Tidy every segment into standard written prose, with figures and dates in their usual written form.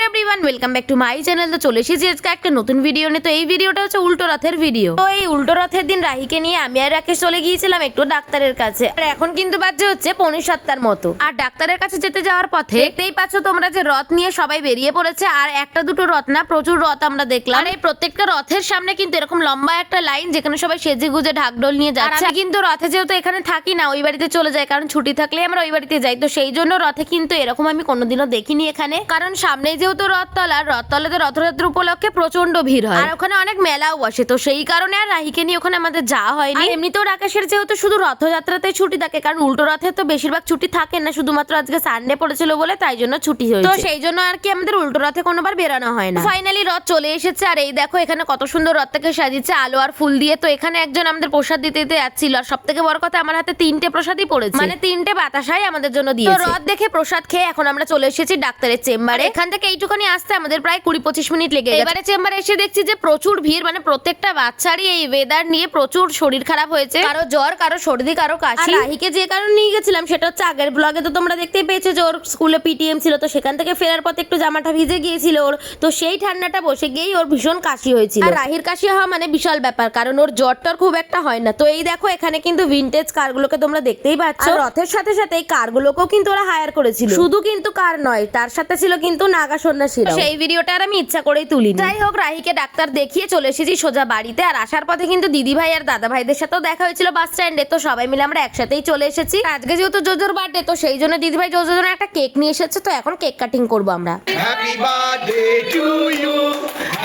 Hello everyone, welcome back to my channel. তো চলে এসেছি আজকে একটা নতুন ভিডিও নিয়ে। তো এই ভিডিওটা হচ্ছে উল্টো রথের ভিডিও। তো এই উল্টো রথের দিন রাহিকে নিয়ে আমি আর রাকেশ চলে গিয়েছিলাম একটু ডাক্তারের কাছে। আর এখন কিন্তু বাজে হচ্ছে 6:45 মতো। আর ডাক্তারের কাছে যেতে যাওয়ার পথে দেখতেই পাচ্ছ তোমরা যে রথ নিয়ে সবাই বেরিয়ে পড়েছে। আর একটা দুটো রথ না, প্রচুর রথ আমরা দেখলাম। আর এই প্রত্যেকটা রথের সামনে কিন্তু এরকম লম্বা একটা লাইন, যেখানে সবাই সেজে গুজে ঢাকঢোল নিয়ে যাচ্ছে। আমি কিন্তু রথে যেহেতু এখানে থাকি না, ওই বাড়িতে চলে যাই, কারণ ছুটি থাকলে আমরা ওই বাড়িতে যাই। তো সেই জন্য রথে কিন্তু এরকম আমি কোনোদিনও দেখিনি এখানে, কারণ সামনে যেহেতু রথতলাতে রথযাত্রা উপলক্ষে প্রচন্ড ভিড় হয় আর ওখানে অনেক মেলাও বসে। তো সেই কারণে আর রাহিকে নিয়ে ওখানে আমাদের যাওয়া হয়নি। এমনিতেও রাকেশের যেহেতু শুধু রথযাত্রাতে ছুটি থাকে, কারণ উল্টো রথে তো বেশিরভাগ ছুটি থাকে না, শুধুমাত্র আজকে সানডে পড়েছিল বলে তাই জন্য ছুটি হয়েছে। তো সেই জন্য আর কি আমাদের উল্টো রথে কোনোবার বেরানো হয় না। ফাইনালি রথ চলে এসেছে। আর এই দেখো এখানে কত সুন্দর রথটাকে সাজিয়েছে আলো আর ফুল দিয়ে। তো এখানে একজন আমাদের প্রসাদ দিতে যাচ্ছিল। আর সব থেকে বড় কথা, আমার হাতে 3টে প্রসাদই পড়েছে, মানে 3টে বাতাসাই আমাদের জন্য দিয়েছে। তো রথ দেখে প্রসাদ খেয়ে এখন আমরা চলে এসেছি ডাক্তারের চেম্বারে। এখান থেকে এইটুখানি আসতে আমাদের প্রায় 20-25 মিনিট লেগে গেছে। এবারে চেম্বারে এসে দেখছি যে প্রচুর ভিড়, মানে প্রত্যেকটা বাচ্চারই এই ওয়েদার নিয়ে প্রচুর শরীর খারাপ হয়েছে। কারো জ্বর, কারো সর্দি, কারো কাশি। রাহিকে যে কারণে নিয়ে গেছিলাম সেটা হচ্ছে আগের ব্লগে তো তোমরা দেখতেই পেয়েছো যে ওর স্কুলে পিটিএম ছিল। তো সেখান থেকে ফেরার পথে একটু জামাটা ভিজে গিয়েছিল ওর। তো সেই ঠান্ডাটা বসে গিয়েই ওর ভীষণ কাশি হয়েছিল। আর রাহির কাশি হওয়া মানে বিশাল ব্যাপার, কারণ ওর জ্বরটার খুব একটা হয় না। তো এই দেখো এখানে কিন্তু ভিনটেজ কারগুলোকে তোমরা দেখতেই পাচ্ছ। রথের সাথে সাথে এই কারগুলোকেও কিন্তু ওরা হায়ার করেছিল। শুধু কিন্তু কার নয়, তার সাথে ছিল কিন্তু নাগা সন্ন্যাসীরা। সেই ভিডিওটা আর আমি ইচ্ছা করেই তুলিনি। যাই হোক, রাহিকে ডাক্তার দেখিয়ে চলে এসেছি সোজা বাড়িতে। আর আসার পথে কিন্তু দিদি ভাই আর দাদা ভাইদের সাথেও দেখা হয়েছিল বাস স্ট্যান্ডে। তো সবাই মিলে আমরা একসাথেই চলে এসেছি। আজকে যেহেতু জোজোর বার্থডে, তো সেই জন্য দিদি ভাই জোজোর জন্য একটা কেক নিয়ে এসেছে। তো এখন কেক কাটিং করবো আমরা। Happy birthday to you.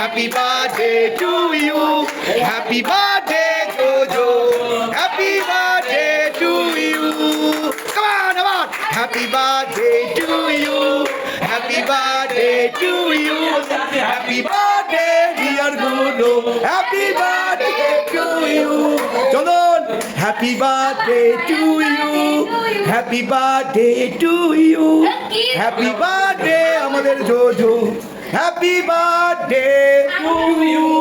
Happy birthday to you. Happy birthday, Jojo. Happy birthday to you. Come on, come on. Happy birthday to you. Happy birthday to you. Happy birthday, dear Guno. Happy birthday to you. Chondon, happy birthday to you. Happy birthday to you. Happy birthday, আমাদের JoJo. Happy birthday to you.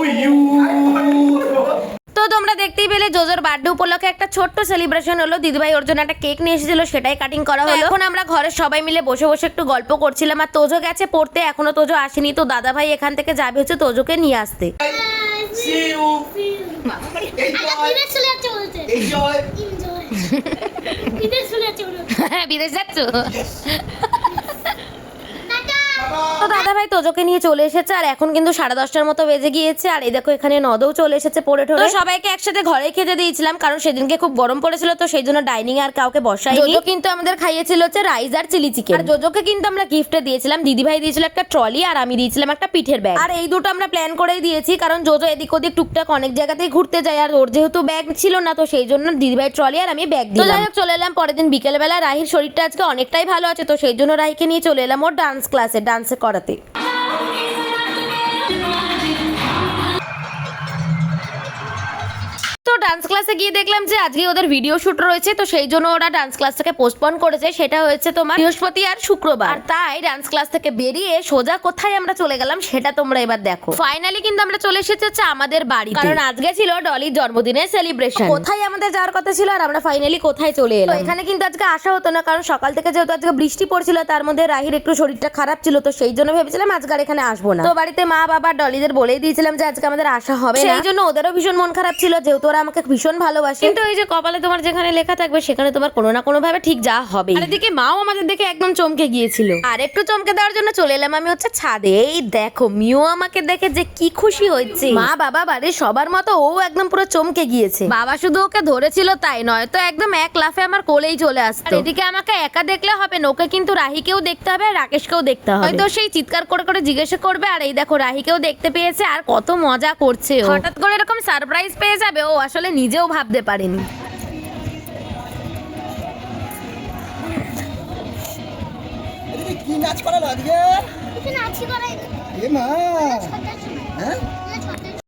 তো তোমরা দেখতেই পেলে জোজোর birthday উপলক্ষে একটা ছোট্ট celebration হলো। দিদিভাই ওর জন্য একটা কেক নিয়ে এসেছিল, সেটাই কাটিং করা হলো। এখন আমরা ঘরের সবাই মিলে বসে বসে একটু গল্প করছিলাম। আর তোজো গেছে পড়তে, এখনো তোজো আসেনি। তো দাদা ভাই এখান থেকে যাবে হচ্ছে তোজোকে নিয়ে আসতে। See you. Enjoy. বিদেশ যাচ্ছ? তো দাদা ভাই তোজোকে নিয়ে চলে এসেছে। আর এখন কিন্তু 10:30 মতো বেজে গিয়েছে। আর এই দেখো এখানে নদও চলে এসেছে পড়ে ঠোরে। তো সবাইকে একসাথে ঘরে খেতে দিয়েছিলাম, কারণ সেদিনকে খুব গরম পড়েছিল। তো সেই জন্য ডাইনিং আর কাউকে বসাইনি। জোজো কিন্তু আমাদের খাইয়েছিল হচ্ছে রাইস আর চিলি চিকেন। আর জোজোকে কিন্তু আমরা গিফটে দিয়েছিলাম, দিদি ভাই দিয়েছিল একটা ট্রলি আর আমি দিয়েছিলাম একটা পিঠের ব্যাগ। আর এই দুটো আমরা প্ল্যান করেই দিয়েছি, কারণ জোজো এদিক ওদিক টুকটাক অনেক জায়গাতেই ঘুরতে যায়। আর ওর যেহেতু ব্যাগ ছিল না, তো সেই জন্য দিদি ভাই ট্রলি আর আমি ব্যাগ দিলাম। যাই হোক চলে এলাম পরের দিন বিকেলবেলা। রাহির শরীরটা আজকে অনেকটাই ভালো আছে। তো সেই জন্য রাহিকে নিয়ে চলে এলাম ওর ডান্স ক্লাসে, ডান্সে করাতে। তো ডান্স ক্লাসে গিয়ে দেখলাম যে আজকে ওদের ভিডিও শুট রয়েছে। তো সেই জন্য ওরা ডান্স ক্লাসটাকে পোস্টপোন করেছে। সেটা হয়েছে তোমার বৃহস্পতি আর শুক্রবার। আর তাই ডান্স ক্লাস থেকে বেরিয়ে সোজা কোথায় আমরা চলে গেলাম সেটা তোমরা এবার দেখো। ফাইনালি কিন্তু আমরা চলে এসেছি হচ্ছে আমাদের বাড়িতে, কারণ আজকে ছিল ডলির জন্মদিনের সেলিব্রেশন। কোথায় আমাদের যাওয়ার কথা ছিল আর আমরা ফাইনালি কোথায় চলে এলাম। এখানে কিন্তু আজকে আসা হতো না, কারণ সকাল থেকে যেহেতু আজকে বৃষ্টি পড়ছিল, তার মধ্যে রাহির একটু শরীরটা খারাপ ছিল। তো সেই জন্য ভেবেছিলাম আজকে আর এখানে আসবো না। তো বাড়িতে মা বাবা ডলিদের বলেই দিয়েছিলাম যে আজকে আমাদের আসা হবে না। সেই জন্য ওদেরও ভীষণ মন খারাপ ছিল, যেহেতু ওরা আমাকে ভীষণ ভালোবাসে। কিন্তু এই যে কপালে তোমার যেখানে লেখা থাকবে সেখানে তোমার কোনো না কোনো ভাবে ঠিক যা হবে। আর এদিকে মাও আমাদের দেখে একদম চমকে গিয়েছিল। আর একটু চমকে দেওয়ার জন্য চলে এলাম আমি হচ্ছে ছাদে। এই দেখো মিও আমাকে দেখে যে কি খুশি হয়েছে। মা বাবা বাড়ির সবার মতো ও একদম পুরো চমকে গিয়েছে। বাবা শুধু ওকে ধরেছিল তাই নয়, তো একদম এক লাফে আমার কোলেই চলে আসতো। এদিকে আমাকে একা দেখলে হবে না, ওকে কিন্তু রাহিকেও দেখতে হবে, রাকেশকেও দেখতে হবে। হয়তো সেই চিৎকার করে করে জিজ্ঞাসা করবে। আর এই দেখো রাহিকেও দেখতে পেয়েছে আর কত মজা করছে। হঠাৎ করে এরকম সারপ্রাইজ পেয়ে যাবে, ও আসলে নিজেও ভাবতে পারেনি। কি নাচ করা লাগবে? এ মা। হ্যাঁ?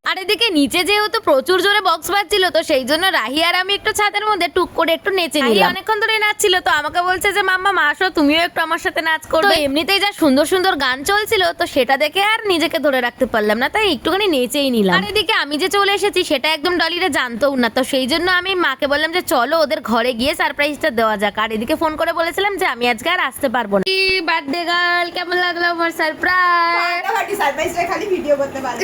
আর এদিকে নিচে যেহেতু প্রচুর জোরে বক্স বাজছিল, তো সেই জন্য রাহি আর আমি একটু ছাদের মধ্যে টুক করে একটু নেচে নিলাম। অনেকক্ষণ ধরে নাচছিল, তো আমাকে বলছে যে মাম্মা আসো তুমিও একটু আমার সাথে নাচ করবে। তো এমনিতেই যা সুন্দর সুন্দর গান চলছিল, তো সেটা দেখে আর নিজেকে ধরে রাখতে পারলাম না, তাই একটুখানি নেচেই নিলাম। আর এদিকে আমি যে চলে এসেছি সেটা একদম ডলিরা জানতোও না, তো সেই জন্য আমি মাকে বললাম যে চলো ওদের ঘরে গিয়ে সারপ্রাইজটা দেওয়া যাক। আর এদিকে ফোন করে বলেছিলাম যে আমি আজকে আর আসতে পারবো না। বার্থডে গার্ল, কেমন লাগলো আমার সারপ্রাইজ? সারপ্রাইজটা খালি ভিডিও করতে পারবে।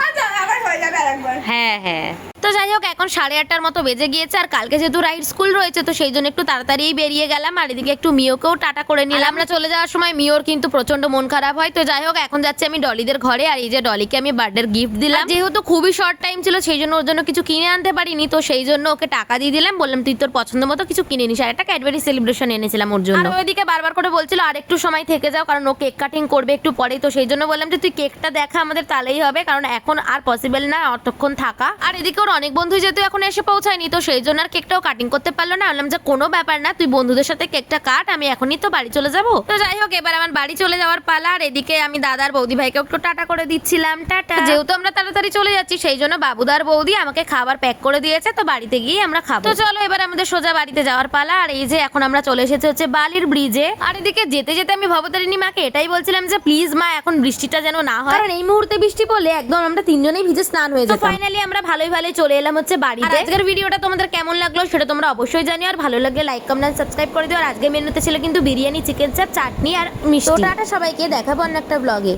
আচ্ছা আবার হয়ে যাবে আরেকবার। হ্যাঁ। তো যাই হোক, এখন 8:30টার মতো বেজে গিয়েছে, আর কালকে যেহেতু রাইড স্কুল রয়েছে, তো সেই জন্য একটু তাড়াতাড়ি বেরিয়ে গেলাম। আর এদিকে একটু মিওকেও টাটা করে নিলাম। আমরা চলে যাওয়ার সময় মিওর কিন্তু প্রচন্ড মন খারাপ হয়। তো যাই হোক, এখন যাচ্ছি আমি ডলিদের ঘরে। আর এই যে ডলিকে আমি বার্থডে গিফট দিলাম, যেহেতু খুবই শর্ট টাইম ছিল সেই জন্য ওর জন্য কিছু কিনে আনতে পারিনি, তো সেই জন্য ওকে টাকা দিয়ে দিলাম, বললাম তুই তোর পছন্দ মতো কিছু কিনে নিস। আর একটা ক্যাডবেরি সেলিব্রেশন এনেছিলাম ওর জন্য। আর ওইদিকে বারবার করে বলছিল আর একটু সময় থেকে যাও, কারণ ও কেক কাটিং করবে একটু পরে। তো সেই জন্য বললাম যে তুই কেকটা দেখা আমাদের তাহলেই হবে, কারণ এখন আর পসিবল না অতক্ষণ থাকা। আর এদিকে ওর অনেক বন্ধু যেহেতু এখন এসে পৌঁছায়নি, তো সেই জন্য আর কেকটাও কাটিং করতে পারলো না। বললাম যে কোনো ব্যাপার না, তুই বন্ধুদের সাথে কেকটা কাট, আমি এখনই তো বাড়ি চলে যাবো। তো যাই হোক, এবার আমার বাড়ি চলে যাওয়ার পালা। আর এদিকে আমি দাদার বৌদি ভাইকে একটু টাটা করে দিচ্ছিলাম, টাটা। যেহেতু আমরা তাড়াতাড়ি চলে যাচ্ছি সেই জন্য বাবুদার বৌদি আমাকে খাবার প্যাক করে দিয়েছে, তো বাড়িতে গিয়ে আমরা খাবো। তো চলো এবার আমাদের সোজা বাড়িতে যাওয়ার পালা। আর এই যে এখন আমরা চলে এসেছি হচ্ছে বালির ব্রিজে। আর এদিকে যেতে যেতে আমি ভবতারিণী মাকে এটাই বলছিলাম যে প্লিজ মা এখন বৃষ্টিটা যেন না হয়, কারণ এই মুহূর্তে বৃষ্টি পড়লে একদম আমরা তিনজনেই ভিজে স্নান হয়ে যেতাম। ফাইনালি আমরা ভালোই চলে এলাম হচ্ছে বাড়িতে। আজকের ভিডিওটা তোমাদের কেমন লাগলো সেটা তোমরা অবশ্যই জানিও। আর ভালো লাগলে লাইক কমেন্ট সাবস্ক্রাইব করে দিও। আর আজকে মেনুতে ছিল কিন্তু বিরিয়ানি, চিকেন চাপ, চাটনি আর মিষ্টি। তো টাটা সবাইকে, দেখাবো অন্য একটা ব্লগে।